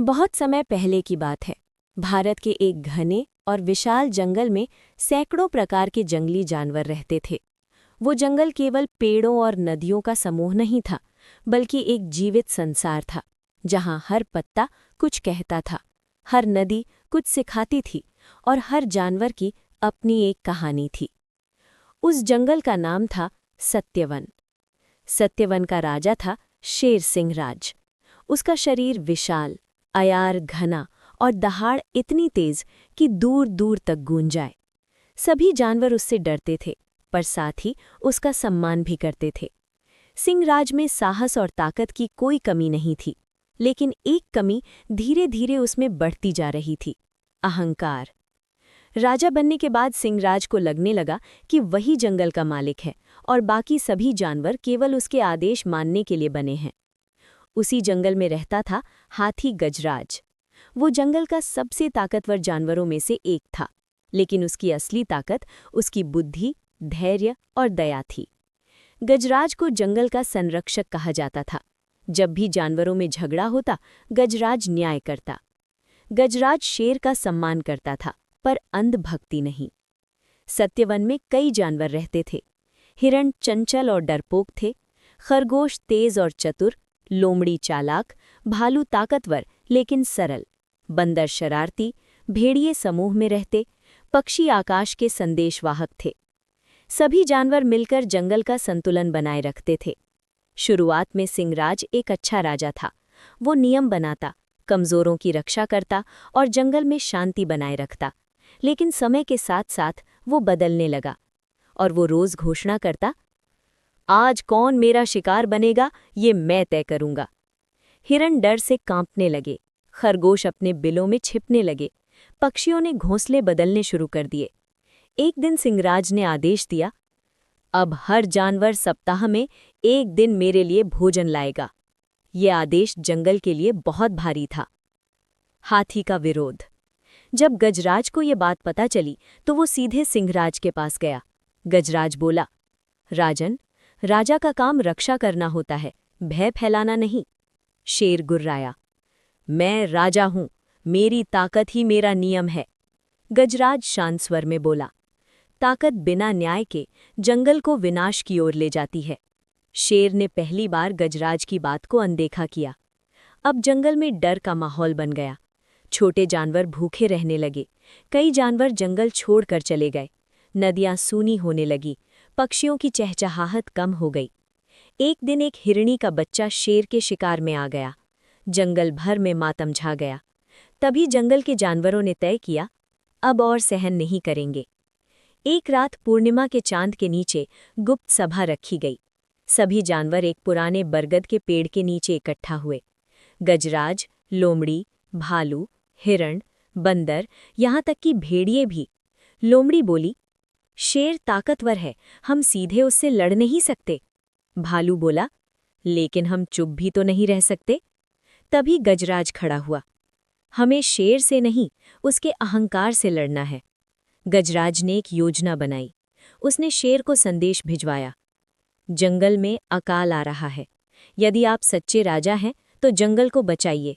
बहुत समय पहले की बात है। भारत के एक घने और विशाल जंगल में सैकड़ों प्रकार के जंगली जानवर रहते थे। वो जंगल केवल पेड़ों और नदियों का समूह नहीं था, बल्कि एक जीवित संसार था, जहां हर पत्ता कुछ कहता था, हर नदी कुछ सिखाती थी और हर जानवर की अपनी एक कहानी थी। उस जंगल का नाम था सत्यवन। सत्यवन का राजा था शेर सिंह राज। उसका शरीर विशाल, अयार, घना और दहाड़ इतनी तेज कि दूर दूर तक गूंज जाए। सभी जानवर उससे डरते थे, पर साथ ही उसका सम्मान भी करते थे। सिंहराज में साहस और ताकत की कोई कमी नहीं थी, लेकिन एक कमी धीरे धीरे उसमें बढ़ती जा रही थी: अहंकार। राजा बनने के बाद सिंहराज को लगने लगा कि वही जंगल का मालिक है और बाकी सभी जानवर केवल उसके आदेश मानने के लिए बने हैं। उसी जंगल में रहता था हाथी गजराज। वो जंगल का सबसे ताकतवर जानवरों में से एक था, लेकिन उसकी असली ताकत उसकी बुद्धि, धैर्य और दया थी। गजराज को जंगल का संरक्षक कहा जाता था। जब भी जानवरों में झगड़ा होता, गजराज न्याय करता। गजराज शेर का सम्मान करता था, पर अंधभक्ति नहीं। सत्यवन में कई जानवर रहते थे। हिरण चंचल और डरपोक थे, खरगोश तेज और चतुर, लोमड़ी चालाक, भालू ताकतवर लेकिन सरल, बंदर शरारती, भेड़िए समूह में रहते, पक्षी आकाश के संदेशवाहक थे। सभी जानवर मिलकर जंगल का संतुलन बनाए रखते थे। शुरुआत में सिंहराज एक अच्छा राजा था। वो नियम बनाता, कमजोरों की रक्षा करता और जंगल में शांति बनाए रखता। लेकिन समय के साथ साथ वो बदलने लगा और वो रोज घोषणा करता, आज कौन मेरा शिकार बनेगा ये मैं तय करूंगा। हिरण डर से कांपने लगे, खरगोश अपने बिलों में छिपने लगे, पक्षियों ने घोंसले बदलने शुरू कर दिए। एक दिन सिंहराज ने आदेश दिया, अब हर जानवर सप्ताह में एक दिन मेरे लिए भोजन लाएगा। ये आदेश जंगल के लिए बहुत भारी था। हाथी का विरोध। जब गजराज को ये बात पता चली तो वो सीधे सिंहराज के पास गया। गजराज बोला, राजन, राजा का काम रक्षा करना होता है, भय फैलाना नहीं। शेर गुर्राया, मैं राजा हूं, मेरी ताकत ही मेरा नियम है। गजराज शांत स्वर में बोला, ताकत बिना न्याय के जंगल को विनाश की ओर ले जाती है। शेर ने पहली बार गजराज की बात को अनदेखा किया। अब जंगल में डर का माहौल बन गया। छोटे जानवर भूखे रहने लगे, कई जानवर जंगल छोड़कर चले गए, नदियां सूनी होने लगी, पक्षियों की चहचहाहट कम हो गई। एक दिन एक हिरणी का बच्चा शेर के शिकार में आ गया। जंगल भर में मातम छा गया। तभी जंगल के जानवरों ने तय किया, अब और सहन नहीं करेंगे। एक रात पूर्णिमा के चांद के नीचे गुप्त सभा रखी गई। सभी जानवर एक पुराने बरगद के पेड़ के नीचे इकट्ठा हुए। गजराज, लोमड़ी, भालू, हिरण, बंदर, यहाँ तक कि भेड़िए भी। लोमड़ी बोली, शेर ताकतवर है, हम सीधे उससे लड़ नहीं सकते। भालू बोला, लेकिन हम चुप भी तो नहीं रह सकते। तभी गजराज खड़ा हुआ, हमें शेर से नहीं, उसके अहंकार से लड़ना है। गजराज ने एक योजना बनाई। उसने शेर को संदेश भिजवाया, जंगल में अकाल आ रहा है, यदि आप सच्चे राजा हैं तो जंगल को बचाइए।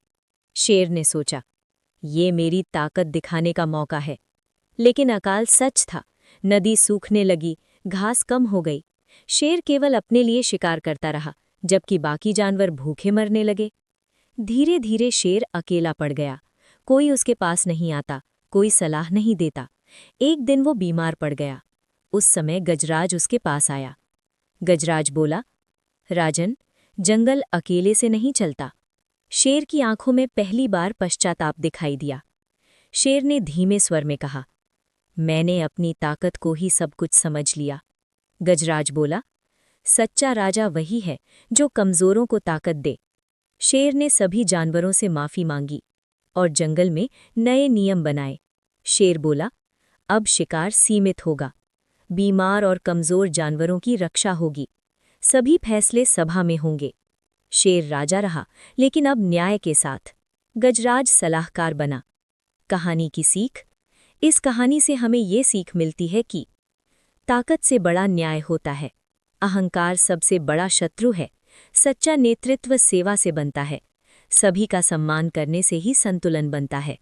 शेर ने सोचा, ये मेरी ताकत दिखाने का मौका है। लेकिन अकाल सच था। नदी सूखने लगी, घास कम हो गई। शेर केवल अपने लिए शिकार करता रहा, जबकि बाकी जानवर भूखे मरने लगे। धीरे धीरे शेर अकेला पड़ गया। कोई उसके पास नहीं आता, कोई सलाह नहीं देता। एक दिन वो बीमार पड़ गया। उस समय गजराज उसके पास आया। गजराज बोला, राजन, जंगल अकेले से नहीं चलता। शेर की आंखों में पहली बार पश्चाताप दिखाई दिया। शेर ने धीमे स्वर में कहा, मैंने अपनी ताकत को ही सब कुछ समझ लिया। गजराज बोला, सच्चा राजा वही है जो कमजोरों को ताकत दे। शेर ने सभी जानवरों से माफी मांगी और जंगल में नए नियम बनाए। शेर बोला, अब शिकार सीमित होगा, बीमार और कमजोर जानवरों की रक्षा होगी, सभी फैसले सभा में होंगे। शेर राजा रहा, लेकिन अब न्याय के साथ। गजराज सलाहकार बना। कहानी की सीख। इस कहानी से हमें ये सीख मिलती है कि ताकत से बड़ा न्याय होता है, अहंकार सबसे बड़ा शत्रु है, सच्चा नेतृत्व सेवा से बनता है, सभी का सम्मान करने से ही संतुलन बनता है।